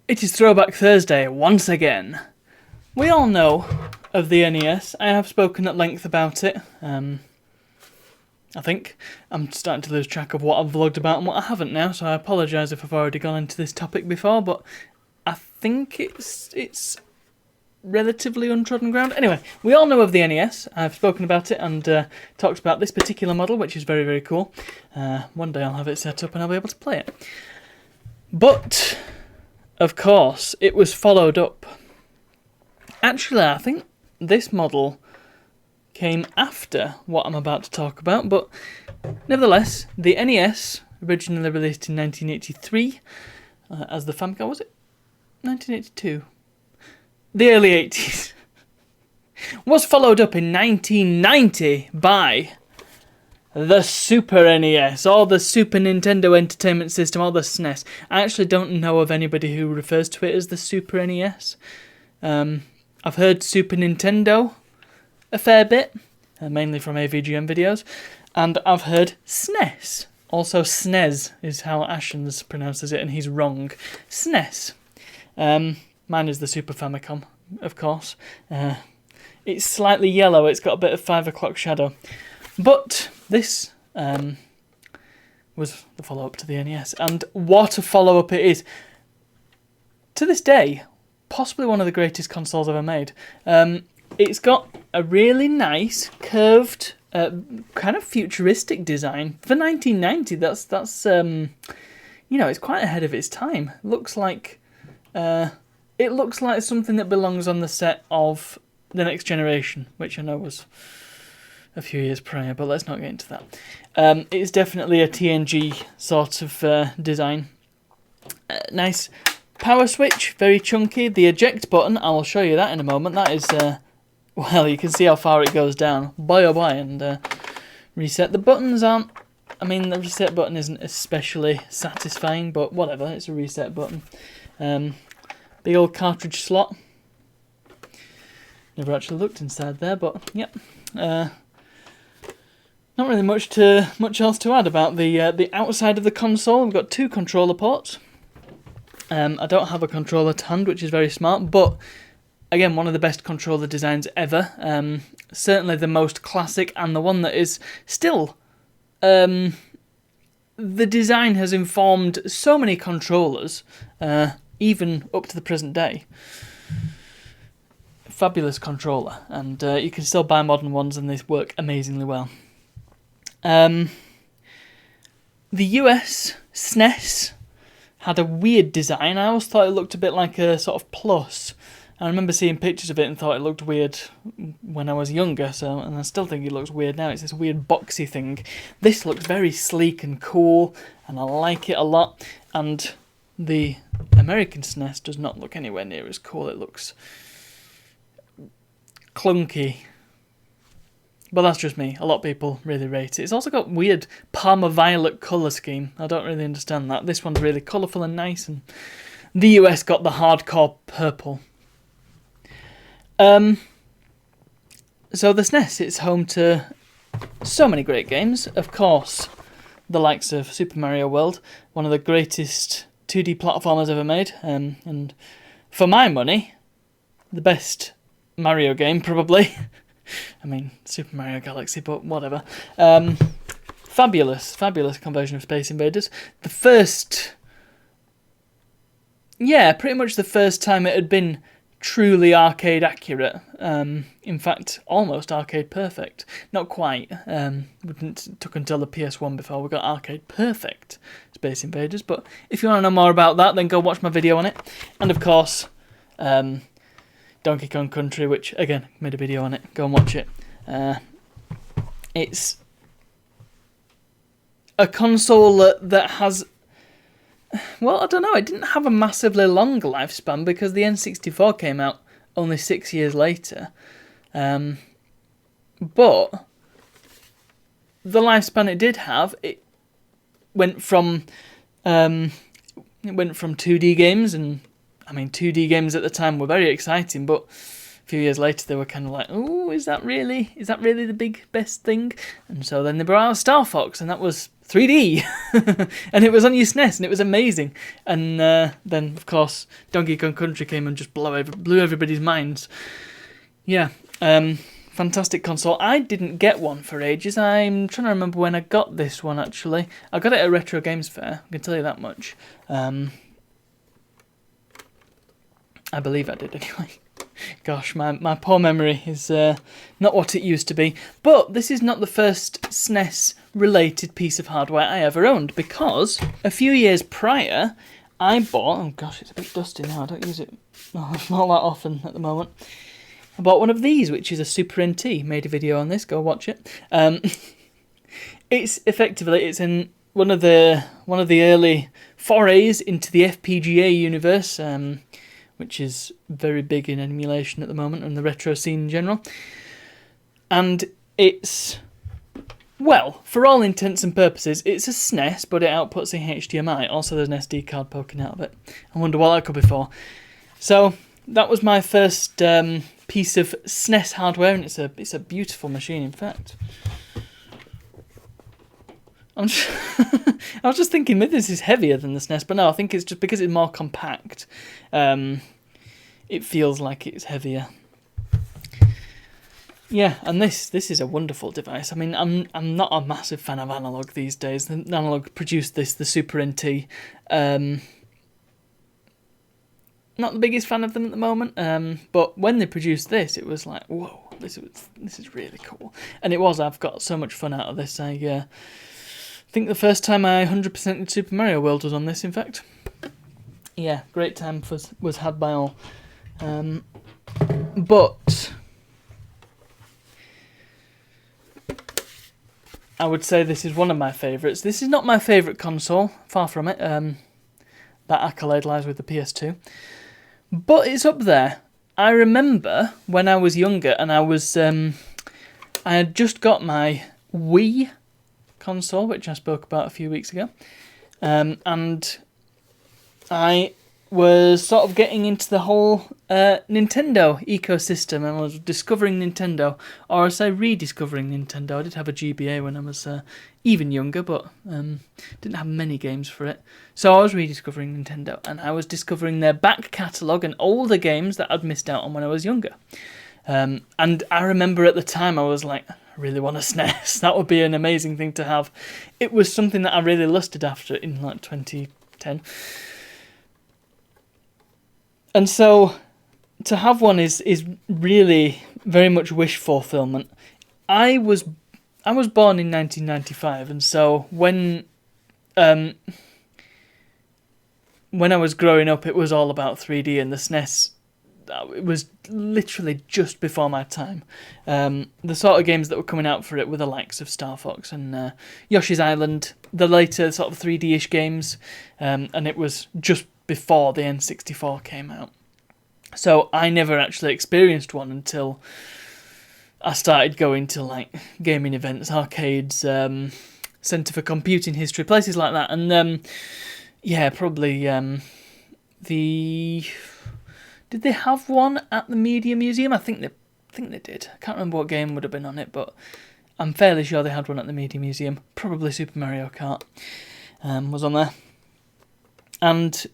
It is Throwback Thursday once again. We all know of the NES. I have spoken at length about it. I think I'm starting to lose track of what I've vlogged about and what I haven't now, so I apologise if I've already gone into this topic before, but I think it's relatively untrodden ground. Anyway, we all know of the NES. I've spoken about it and talked about this particular model, which is very, very cool. One day I'll have it set up and I'll be able to play it. But, of course, it was followed up. Actually, I think this model came after what I'm about to talk about, but nevertheless, the NES, originally released in 1983, as the Famicom, was it? 1982? The early 80s. Was followed up in 1990 by the Super NES, or the Super Nintendo Entertainment System, or the SNES. I actually don't know of anybody who refers to it as the Super NES. I've heard Super Nintendo a fair bit, mainly from AVGN videos, and I've heard SNES. Also, SNES is how Ashens pronounces it, and he's wrong. SNES. Mine is the Super Famicom, of course. It's slightly yellow, it's got a bit of 5 o'clock shadow. But this was the follow-up to the NES, and what a follow-up it is. To this day, possibly one of the greatest consoles ever made. It's got a really nice, curved, kind of futuristic design. For 1990, that's it's quite ahead of its time. It looks like something that belongs on the set of The Next Generation, which I know was a few years prior, but let's not get into that. It's definitely a TNG sort of design. Nice power switch, very chunky. The eject button, I will show you that in a moment. That is, well, you can see how far it goes down. Boy oh boy, and reset. The buttons aren't, the reset button isn't especially satisfying, but whatever, it's a reset button. Big old cartridge slot. Never actually looked inside there, but yep. Not really much else to add about the outside of the console. We've got 2 controller ports. I don't have a controller to hand, which is very smart, but again, one of the best controller designs ever. Certainly the most classic, and the one that is still... the design has informed so many controllers, even up to the present day. Fabulous controller, and you can still buy modern ones and they work amazingly well. The US SNES had a weird design. I always thought it looked a bit like a sort of plus. I remember seeing pictures of it and thought it looked weird when I was younger, and I still think it looks weird now. It's this weird boxy thing. This looks very sleek and cool, and I like it a lot. And the American SNES does not look anywhere near as cool. It looks clunky. But that's just me. A lot of people really rate it. It's also got weird Parma Violet colour scheme. I don't really understand that. This one's really colourful and nice, and the US got the hardcore purple. So the SNES, it's home to so many great games. Of course, the likes of Super Mario World, one of the greatest 2D platformers ever made, and for my money, the best Mario game, probably. Super Mario Galaxy, but whatever. Fabulous conversion of Space Invaders. The first... Yeah, pretty much the first time it had been truly arcade accurate. In fact, almost arcade perfect. Not quite. It took until the PS1 before we got arcade perfect Space Invaders. But if you want to know more about that, then go watch my video on it. And of course, Donkey Kong Country, which again made a video on it. Go and watch it. It's a console that has... Well, I don't know, it didn't have a massively long lifespan because the N64 came out only 6 years later. But the lifespan it did have, it went from 2D games, and 2D games at the time were very exciting, but a few years later they were kind of like, oh, is that really the big best thing? And so then they brought out Star Fox, and that was 3D, and it was on your SNES, and it was amazing. And then, of course, Donkey Kong Country came and just blew everybody's minds. Yeah, fantastic console. I didn't get one for ages. I'm trying to remember when I got this one, actually. I got it at Retro Games Fair, I can tell you that much. I believe I did, anyway. Gosh, my poor memory is not what it used to be. But this is not the first SNES-related piece of hardware I ever owned, because a few years prior, I bought... Oh gosh, it's a bit dusty now, I don't use it not that often at the moment. I bought one of these, which is a Super NT. Made a video on this, go watch it. It's in one of the early forays into the FPGA universe, which is very big in emulation at the moment and the retro scene in general. And it's, well, for all intents and purposes, it's a SNES, but it outputs a HDMI. Also, there's an SD card poking out of it. I wonder what that could be for. So that was my first piece of SNES hardware, and it's a beautiful machine, in fact. I was just thinking maybe this is heavier than the SNES, but no, I think it's just because it's more compact. It feels like it's heavier. Yeah, and this is a wonderful device. I mean, I'm not a massive fan of analog these days. The analog produced this, the Super NT. Not the biggest fan of them at the moment. But when they produced this, it was like, whoa, this is really cool. And it was. I've got so much fun out of this. I think the first time I 100%ed Super Mario World was on this, in fact. Yeah, great time was had by all. But I would say this is one of my favourites. This is not my favourite console, far from it. That accolade lies with the PS2. But it's up there. I remember when I was younger and I had just got my Wii console, which I spoke about a few weeks ago. And I was sort of getting into the whole Nintendo ecosystem, and I was discovering Nintendo, or I say rediscovering Nintendo. I did have a GBA when I was even younger, but didn't have many games for it. So I was rediscovering Nintendo, and I was discovering their back catalogue and all the games that I'd missed out on when I was younger. And I remember at the time I was like, I really want a SNES. That would be an amazing thing to have. It was something that I really lusted after in like 2010. And so to have one is really very much wish fulfillment. I was born in 1995, and so when I was growing up, it was all about 3D, and the SNES, it was literally just before my time. The sort of games that were coming out for it were the likes of Star Fox and Yoshi's Island, the later sort of 3D-ish games, and it was just before the N64 came out. So I never actually experienced one until I started going to like gaming events, arcades, Centre for Computing History, places like that. And yeah, probably did they have one at the Media Museum? I think they did. I can't remember what game would have been on it, but I'm fairly sure they had one at the Media Museum. Probably Super Mario Kart was on there. And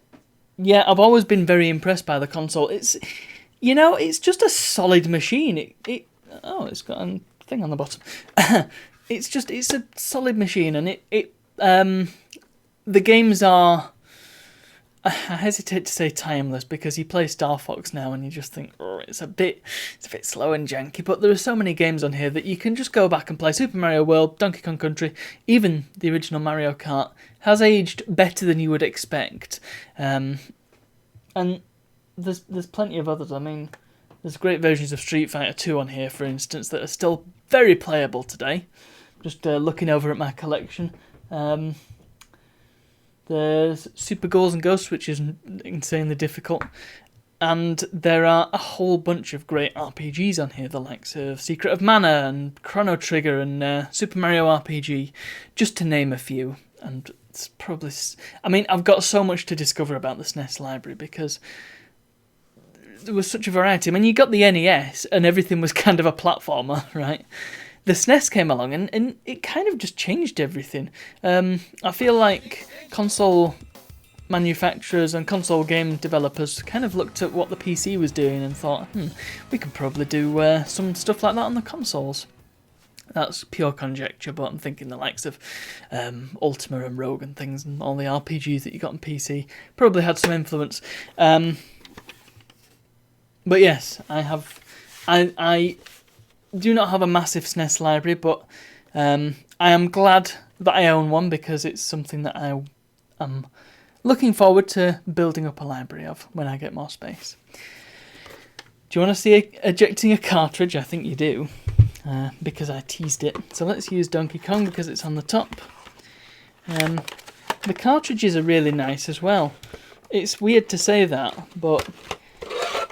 yeah, I've always been very impressed by the console. It's just a solid machine. It's got a thing on the bottom. It's a solid machine, and the games are, I hesitate to say timeless, because you play Star Fox now and you just think, oh, it's a bit slow and janky, but there are so many games on here that you can just go back and play. Super Mario World, Donkey Kong Country, even the original Mario Kart has aged better than you would expect. And there's plenty of others. I mean, there's great versions of Street Fighter 2 on here, for instance, that are still very playable today. Just looking over at my collection. There's Super Ghouls and Ghosts, which is insanely difficult. And there are a whole bunch of great RPGs on here, the likes of Secret of Mana and Chrono Trigger and Super Mario RPG, just to name a few. And it's probably... I mean, I've got so much to discover about the SNES library, because there was such a variety. I mean, you got the NES, and everything was kind of a platformer, right? the SNES came along and it kind of just changed everything. I feel like console manufacturers and console game developers kind of looked at what the PC was doing and thought, we could probably do some stuff like that on the consoles. That's pure conjecture, but I'm thinking the likes of Ultima and Rogue and things, and all the RPGs that you got on PC probably had some influence. But yes, I do not have a massive SNES library, but I am glad that I own one because it's something that I am looking forward to building up a library of when I get more space. Do you want to see ejecting a cartridge? I think you do. Because I teased it. So let's use Donkey Kong because it's on the top. The cartridges are really nice as well. It's weird to say that, but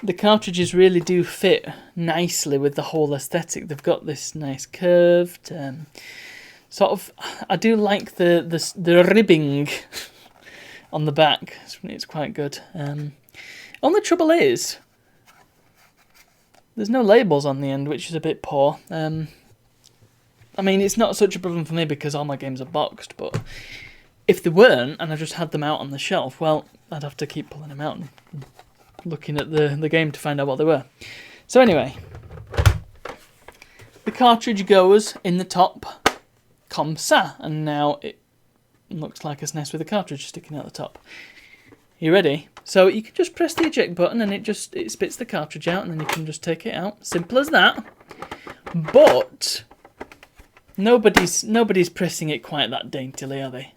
the cartridges really do fit nicely with the whole aesthetic. They've got this nice curved sort of. I do like the ribbing on the back. It's quite good. Only trouble is, there's no labels on the end, which is a bit poor. I mean, it's not such a problem for me because all my games are boxed, but if they weren't, and I just had them out on the shelf, well, I'd have to keep pulling them out and looking at the game to find out what they were. So anyway, the cartridge goes in the top, comme ça, and now it looks like a SNES with a cartridge sticking out the top. You ready? So you can just press the eject button and it spits the cartridge out and then you can just take it out. Simple as that. But nobody's pressing it quite that daintily, are they?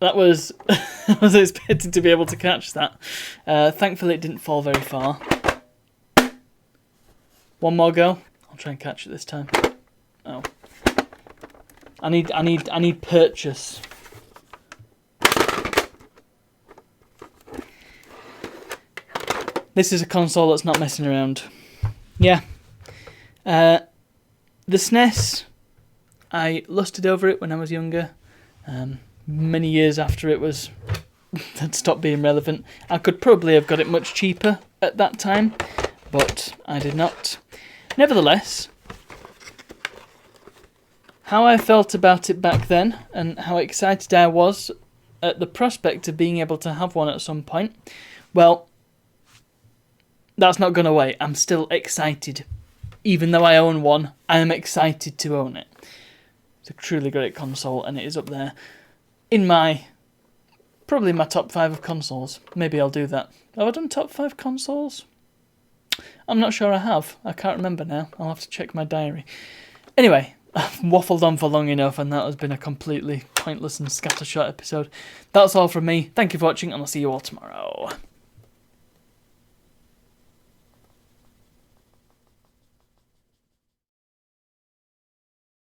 That was I was expecting to be able to catch that. Thankfully it didn't fall very far. One more go. I'll try and catch it this time. Oh. I need purchase. This is a console that's not messing around. Yeah. The SNES, I lusted over it when I was younger. Many years after it had stopped being relevant. I could probably have got it much cheaper at that time, but I did not. Nevertheless, how I felt about it back then and how excited I was at the prospect of being able to have one at some point, well, that's not gone away. I'm still excited. Even though I own one, I am excited to own it. It's a truly great console and it is up there in probably my top 5 of consoles. Maybe I'll do that. Have I done top 5 consoles? I'm not sure I have. I can't remember now. I'll have to check my diary. Anyway, I've waffled on for long enough and that has been a completely pointless and scattershot episode. That's all from me. Thank you for watching and I'll see you all tomorrow.